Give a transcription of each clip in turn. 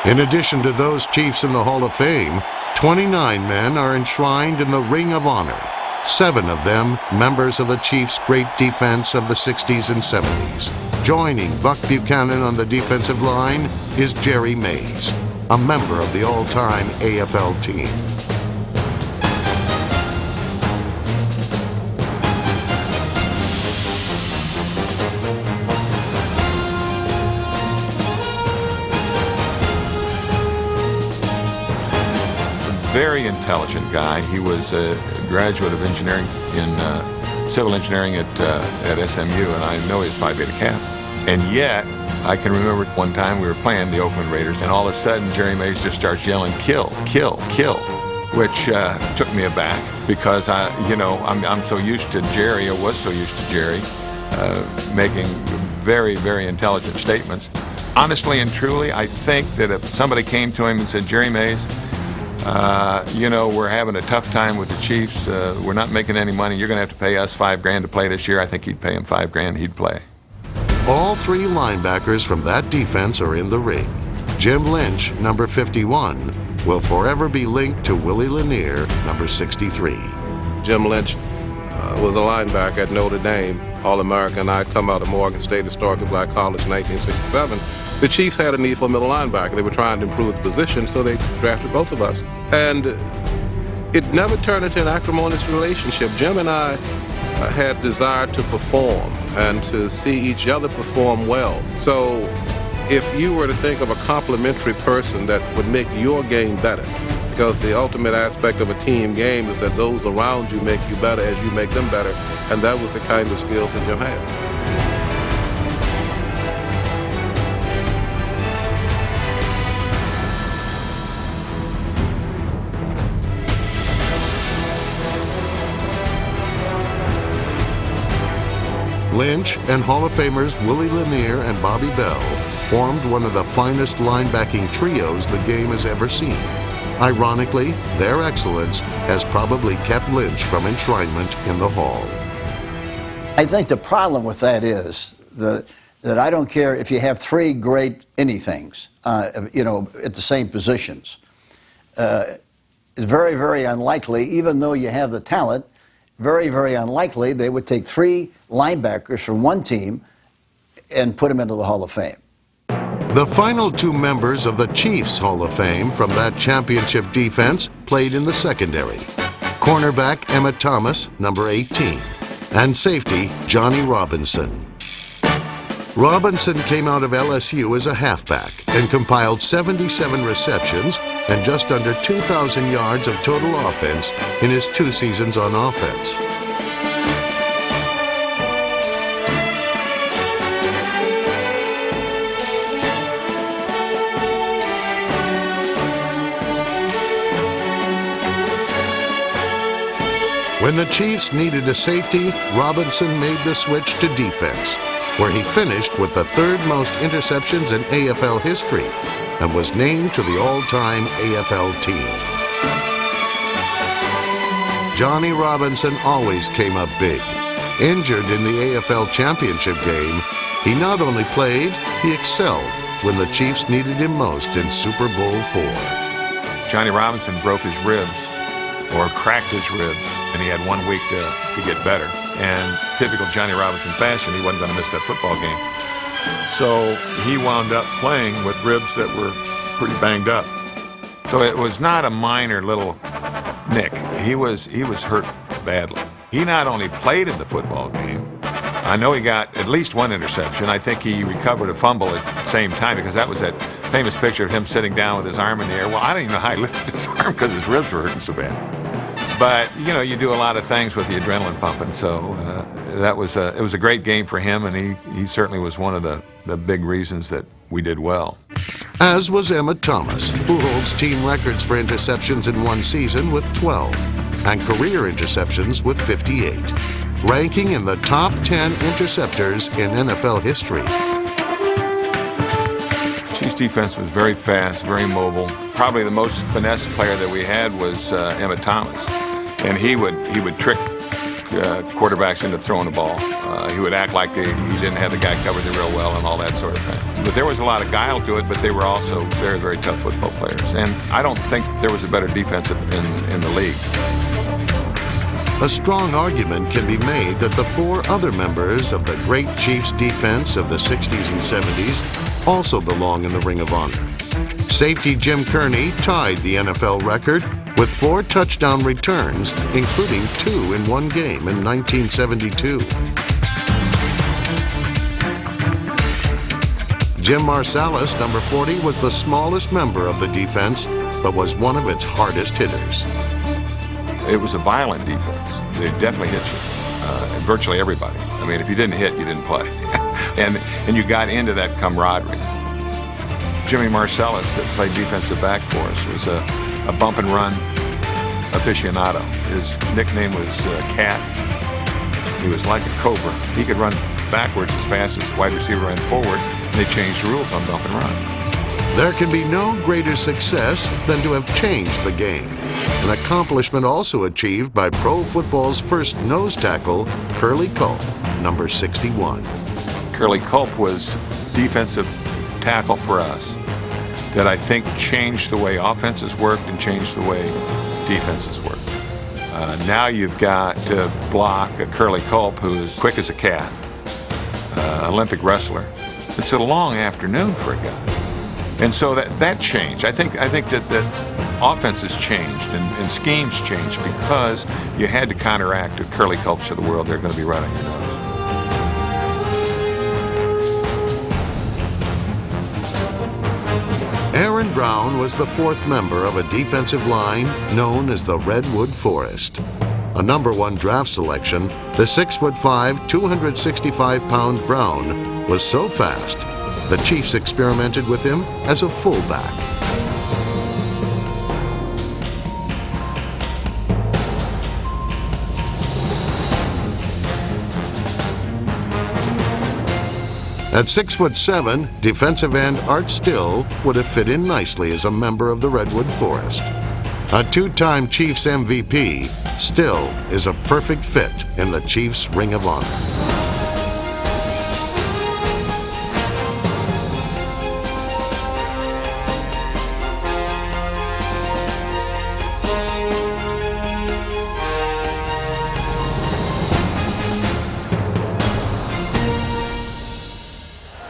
In addition to those Chiefs in the Hall of Fame, 29 men are enshrined in the Ring of Honor, 7 of them members of the Chiefs' great defense of the 60s and 70s. Joining Buck Buchanan on the defensive line is Jerry Mays, a member of the all-time AFL team. Very intelligent guy. He was a graduate of engineering in civil engineering at SMU, and I know he's Phi Beta Kappa. And yet, I can remember one time we were playing the Oakland Raiders, and all of a sudden Jerry Mays just starts yelling, "Kill, kill, kill," which took me aback because I'm so used to Jerry, or was so used to Jerry, making very, very intelligent statements. Honestly and truly, I think that if somebody came to him and said, "Jerry Mays, we're having a tough time with the Chiefs. We're not making any money. You're going to have to pay us $5,000 to play this year," I think he'd pay him $5,000. He'd play. All 3 linebackers from that defense are in the ring. Jim Lynch, number 51, will forever be linked to Willie Lanier, number 63. Jim Lynch was a linebacker at Notre Dame, All-American. I'd come out of Morgan State Historically Black College in 1967. The Chiefs had a need for a middle linebacker. They were trying to improve the position, so they drafted both of us. And it never turned into an acrimonious relationship. Jim and I had desire to perform and to see each other perform well. So if you were to think of a complementary person that would make your game better, because the ultimate aspect of a team game is that those around you make you better as you make them better, and that was the kind of skills that Jim had. Lynch and Hall of Famers Willie Lanier and Bobby Bell formed one of the finest linebacking trios the game has ever seen. Ironically, their excellence has probably kept Lynch from enshrinement in the Hall. I think the problem with that is that I don't care if you have 3 great anythings, at the same positions. It's very, very unlikely, even though you have the talent, very, very unlikely they would take 3 linebackers from one team and put them into the Hall of Fame. The final 2 members of the Chiefs Hall of Fame from that championship defense played in the secondary. Cornerback Emmett Thomas, number 18, and safety Johnny Robinson. Robinson came out of LSU as a halfback and compiled 77 receptions and just under 2,000 yards of total offense in his 2 seasons on offense. When the Chiefs needed a safety, Robinson made the switch to defense, where he finished with the 3rd most interceptions in AFL history and was named to the all-time AFL team. Johnny Robinson always came up big. Injured in the AFL championship game, he not only played, he excelled when the Chiefs needed him most in Super Bowl IV. Johnny Robinson broke his ribs, or cracked his ribs, and he had 1 week to get better. And typical Johnny Robinson fashion, he wasn't going to miss that football game. So he wound up playing with ribs that were pretty banged up. So it was not a minor little nick. He was hurt badly. He not only played in the football game, I know he got at least 1 interception. I think he recovered a fumble at the same time, because that was that famous picture of him sitting down with his arm in the air. Well, I don't even know how he lifted his arm because his ribs were hurting so bad. But, you do a lot of things with the adrenaline pumping, so it was a great game for him, and he certainly was one of the big reasons that we did well. As was Emmett Thomas, who holds team records for interceptions in 1 season with 12, and career interceptions with 58, ranking in the top 10 interceptors in NFL history. Chiefs defense was very fast, very mobile. Probably the most finesse player that we had was Emmett Thomas. And he would trick quarterbacks into throwing the ball. He would act like he didn't have the guy covered real well and all that sort of thing. But there was a lot of guile to it, but they were also very, very tough football players. And I don't think that there was a better defense in the league. A strong argument can be made that the four other members of the great Chiefs defense of the 60s and 70s also belong in the Ring of Honor. Safety Jim Kearney tied the NFL record with 4 touchdown returns, including 2 in one game in 1972. Jim Marsalis, number 40, was the smallest member of the defense, but was one of its hardest hitters. It was a violent defense. They definitely hit you, virtually everybody. I mean, if you didn't hit, you didn't play. and you got into that camaraderie. Jimmy Marsalis, that played defensive back for us, was a bump and run aficionado. His nickname was Cat. He was like a cobra. He could run backwards as fast as the wide receiver ran forward, and they changed the rules on bump and run. There can be no greater success than to have changed the game, an accomplishment also achieved by pro football's first nose tackle, Curly Culp, number 61. Curly Culp was defensive tackle for us that I think changed the way offenses worked and changed the way defenses worked. Now you've got to block a Curly Culp who is quick as a cat, Olympic wrestler. It's a long afternoon for a guy. And so that changed. I think that offenses changed and schemes changed because you had to counteract the Curly Culps of the world. They're going to be right on your nose. Aaron Brown was the 4th member of a defensive line known as the Redwood Forest. A number 1 draft selection, the 6'5", 265-pound Brown was so fast, the Chiefs experimented with him as a fullback. At 6'7", defensive end Art Still would have fit in nicely as a member of the Redwood Forest. A 2-time Chiefs MVP, Still is a perfect fit in the Chiefs' Ring of Honor.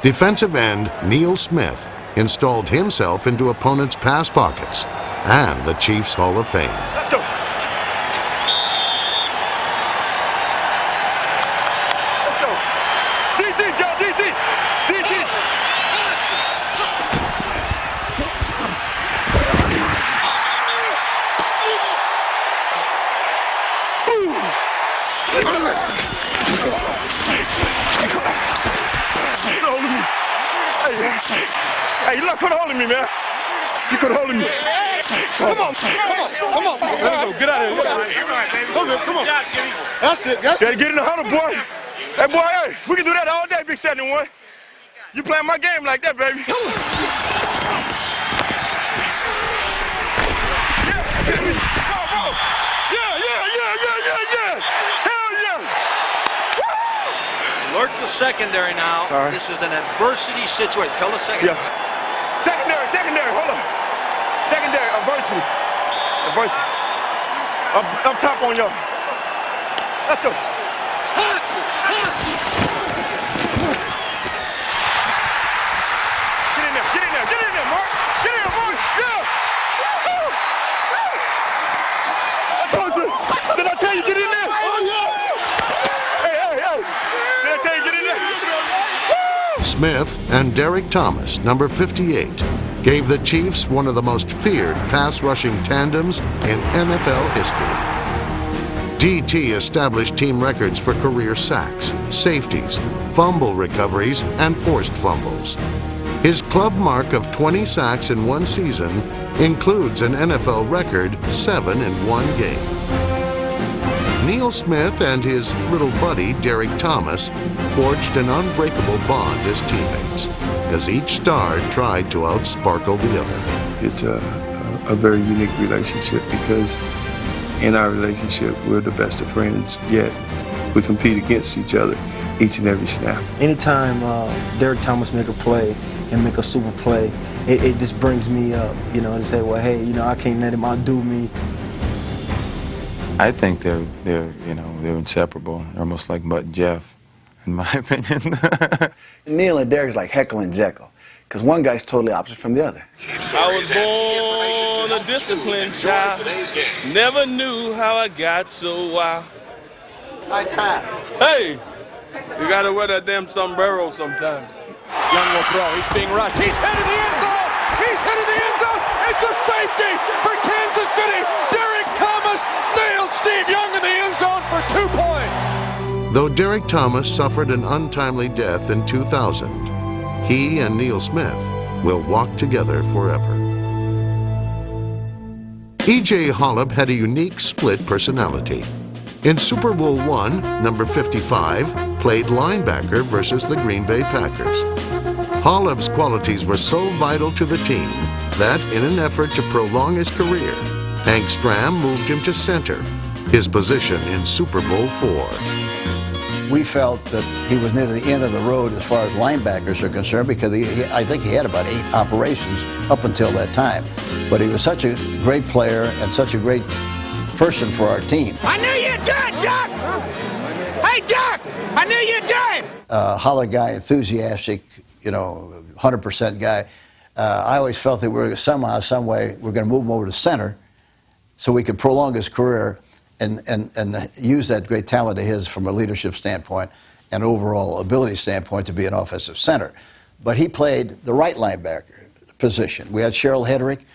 Defensive end Neil Smith installed himself into opponents' pass pockets and the Chiefs Hall of Fame. Let's go. Let's go. DT, Joe, DT. DT. Hey, you look, could've holding me, man. You could've holding me. Come on. Let's go. Get out of here. It's all right, baby. Come on. That's it. Gotta get in the huddle, boy. Hey, boy, hey, we can do that all day, Big 71. You playing my game like that, baby. Yeah. Hell yeah. Alert the secondary now. Right. This is an adversity situation. Tell the secondary. Yeah. Secondary, hold on. Secondary, adversity. Up top on y'all. Let's go. Get in there, Mark. Get in, Mark. Yeah. I told you. Did I tell you get in there? Oh, yeah. Hey. Did I tell you get in there? Smith and Derek Thomas, number 58, gave the Chiefs one of the most feared pass-rushing tandems in NFL history. DT established team records for career sacks, safeties, fumble recoveries, and forced fumbles. His club mark of 20 sacks in one season includes an NFL record 7 in one game. Neil Smith and his little buddy Derek Thomas forged an unbreakable bond as teammates, as each star tried to outsparkle the other. It's a very unique relationship because in our relationship, we're the best of friends, yet we compete against each other each and every snap. Anytime Derek Thomas make a play and make a super play, it just brings me up, you know, and say, well, hey, you know, I can't let him outdo me. I think they're inseparable, almost like Mutt and Jeff, in my opinion. Neil and Derek's like Heckle and Jekyll, because one guy's totally opposite from the other. I was born a disciplined child, never knew how I got so wild. Nice hat. Hey, you gotta wear that damn sombrero sometimes. Young will throw. He's being rushed. He's headed the end zone. He's headed the end zone. It's a safety for Kansas City. Derek Thomas nailed Steve Young in the end zone for 2 points. Though Derek Thomas suffered an untimely death in 2000, he and Neil Smith will walk together forever. E.J. Holub had a unique split personality. In Super Bowl I, number 55 played linebacker versus the Green Bay Packers. Holub's qualities were so vital to the team that, in an effort to prolong his career, Hank Stram moved him to center, his position in Super Bowl IV. We felt that he was near the end of the road as far as linebackers are concerned, because I think he had about 8 operations up until that time. But he was such a great player and such a great person for our team. I knew you'd do it, Doc! Hey, Doc! I knew you'd do it! Holler guy, enthusiastic, you know, 100% guy. I always felt that we were somehow, some way, we're going to move him over to center so we could prolong his career and use that great talent of his from a leadership standpoint and overall ability standpoint to be an offensive center. But he played the right linebacker position. We had Cheryl Hedrick,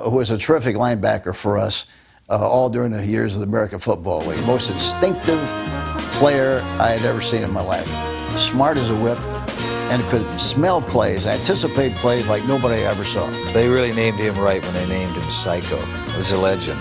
who was a terrific linebacker for us all during the years of the American Football League. Most instinctive player I had ever seen in my life. Smart as a whip and could smell plays, anticipate plays like nobody ever saw. They really named him right when they named him Psycho. He was a legend.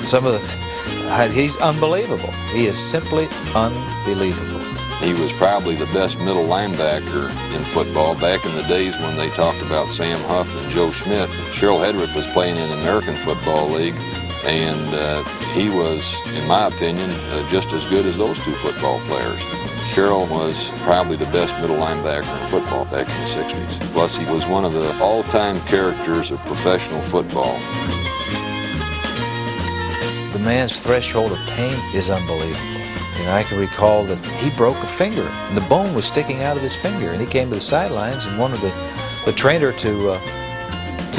Some of the, he's unbelievable. He is simply unbelievable. He was probably the best middle linebacker in football back in the days when they talked about Sam Huff and Joe Schmidt. Cheryl Hedrick was playing in the American Football League, and he was, in my opinion, just as good as those 2 football players. Cheryl was probably the best middle linebacker in football back in the 60s. Plus, he was one of the all-time characters of professional football. The man's threshold of pain is unbelievable. And I can recall that he broke a finger, and the bone was sticking out of his finger, and he came to the sidelines and wanted the trainer to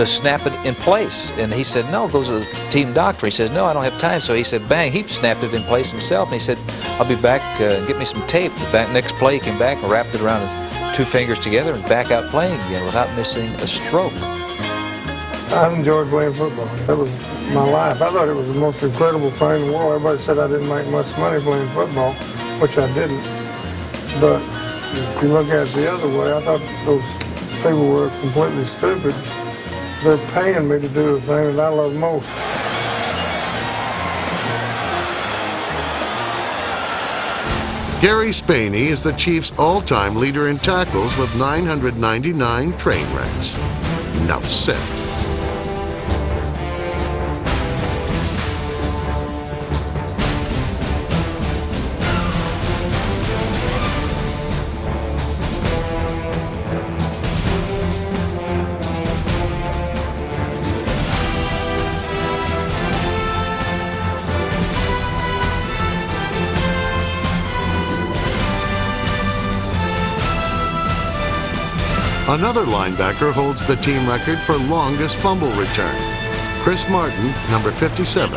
snap it in place. And he said, no, goes to the team doctor. He says, no, I don't have time. So he said, bang, he snapped it in place himself. And he said, I'll be back, get me some tape. The next play, he came back and wrapped it around his 2 fingers together and back out playing again without missing a stroke. I enjoyed playing football. That was my life. I thought it was the most incredible thing in the world. Everybody said I didn't make much money playing football, which I didn't. But if you look at it the other way, I thought those people were completely stupid. They're paying me to do the thing that I love most. Gary Spaney is the Chiefs' all-time leader in tackles with 999 train wrecks. Enough said. Another linebacker holds the team record for longest fumble return. Chris Martin, number 57,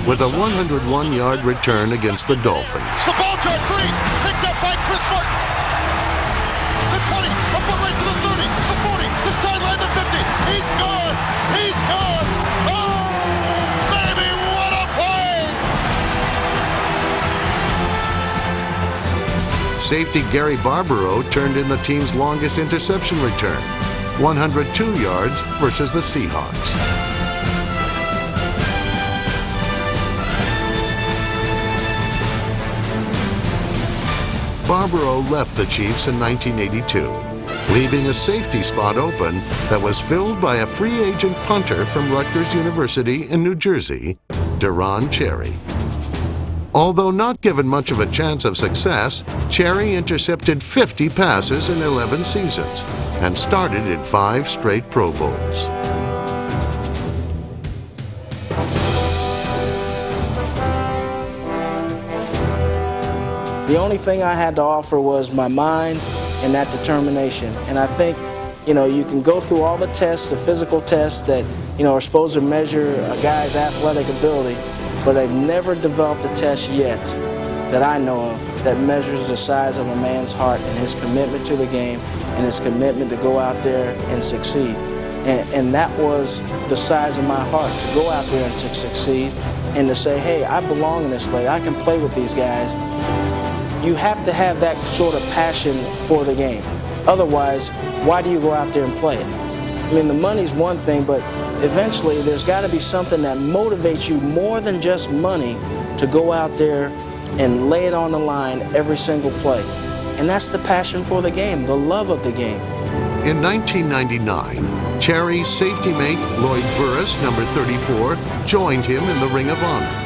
with a 101-yard return against the Dolphins. The ball card free, picked up by Chris Martin. The 20, a foot race to the 30, the 40, the sideline, the 50. He's gone. He's gone. Oh, baby, what a play! Safety Gary Barbaro turned in the team's longest interception return, 102 yards versus the Seahawks. Barbaro left the Chiefs in 1982, leaving a safety spot open that was filled by a free agent punter from Rutgers University in New Jersey, Deron Cherry. Although not given much of a chance of success, Cherry intercepted 50 passes in 11 seasons and started in 5 straight Pro Bowls. The only thing I had to offer was my mind and that determination. And I think, you know, you can go through all the tests, the physical tests that, you know, are supposed to measure a guy's athletic ability, but they've never developed a test yet that I know of that measures the size of a man's heart and his commitment to the game and his commitment to go out there and succeed. And that was the size of my heart, to go out there and to succeed and to say, hey, I belong in this league. I can play with these guys. You have to have that sort of passion for the game. Otherwise, why do you go out there and play it? I mean, the money's one thing, but eventually there's got to be something that motivates you more than just money to go out there and lay it on the line every single play. And that's the passion for the game, the love of the game. In 1999, Cherry's safety mate, Lloyd Burris, number 34, joined him in the Ring of Honor.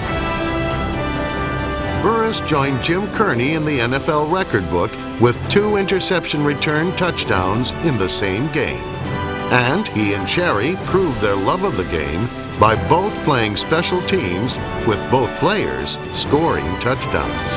Burris joined Jim Kearney in the NFL record book with 2 interception return touchdowns in the same game. And he and Cherry proved their love of the game by both playing special teams, with both players scoring touchdowns.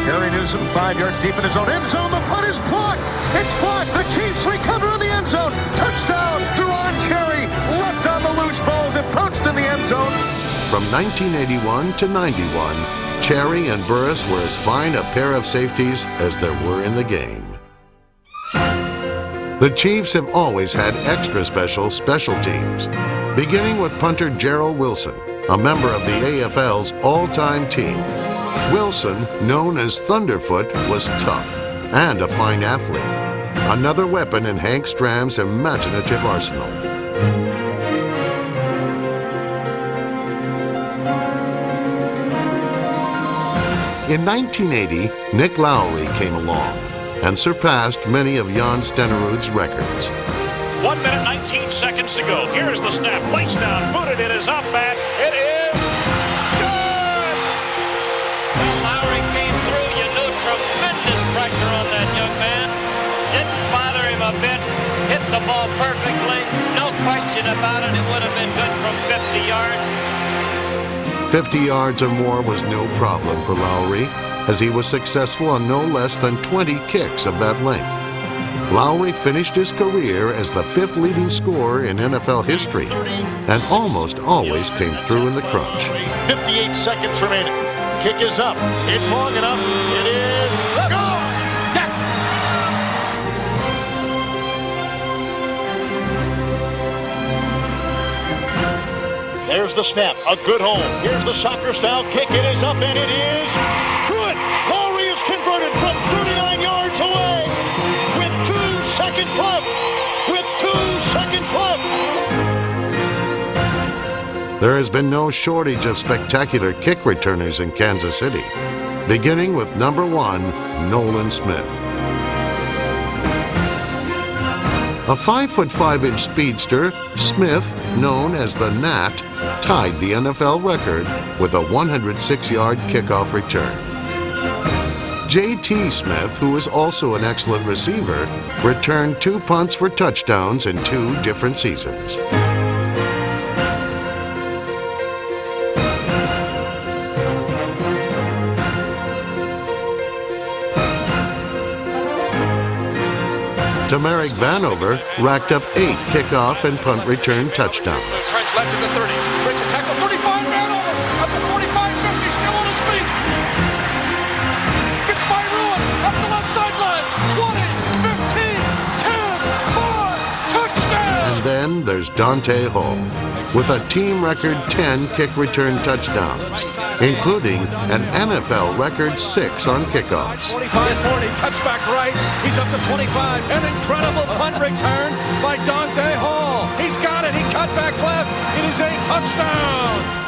Gary Newsom, 5 yards deep in his own end zone. The punt is blocked. It's blocked. The Chiefs recover in the end zone. Touchdown, Deron Cherry. Left on the loose balls and pounced in the end zone. From 1981 to 91, Cherry and Burris were as fine a pair of safeties as there were in the game. The Chiefs have always had extra special teams, beginning with punter Gerald Wilson, a member of the AFL's all-time team. Wilson, known as Thunderfoot, was tough and a fine athlete, another weapon in Hank Stram's imaginative arsenal. In 1980, Nick Lowry came along and surpassed many of Jan Stenerud's records. 1 minute, 19 seconds to go. Here's the snap. Place down, booted. It is up back. It is good! Well, Lowry came through. You knew tremendous pressure on that young man. Didn't bother him a bit. Hit the ball perfectly. No question about it. It would have been good from 50 yards. 50 yards or more was no problem for Lowry, as he was successful on no less than 20 kicks of that length. Lowry finished his career as the 5th leading scorer in NFL history and almost always came through in the crunch. 58 seconds remaining. Kick is up. It's long enough. It is gone. Yes! There's the snap. A good hole. Here's the soccer-style kick. It is up, and it is good. Lowry is converted from 39 yards away with 2 seconds left. With 2 seconds left. There has been no shortage of spectacular kick returners in Kansas City, beginning with number 1, Nolan Smith. A 5'5" speedster, Smith, known as the Gnat, tied the NFL record with a 106-yard kickoff return. J.T. Smith, who is also an excellent receiver, returned 2 punts for touchdowns in 2 different seasons. Tamarick Vanover racked up 8 kickoff and punt return touchdowns. Trench left to the 30. Breaks a tackle. 35. Vanover at the 45, 50. Still on his feet. It's by Ruin up the left sideline. 20, 15, 10, 4. Touchdown. And then there's Dante Hall with a team record 10 kick return touchdowns, including an NFL record 6 on kickoffs. 45-40, cuts back right. He's up to 25. An incredible punt return by Dante Hall. He's got it. He cut back left. It is a touchdown.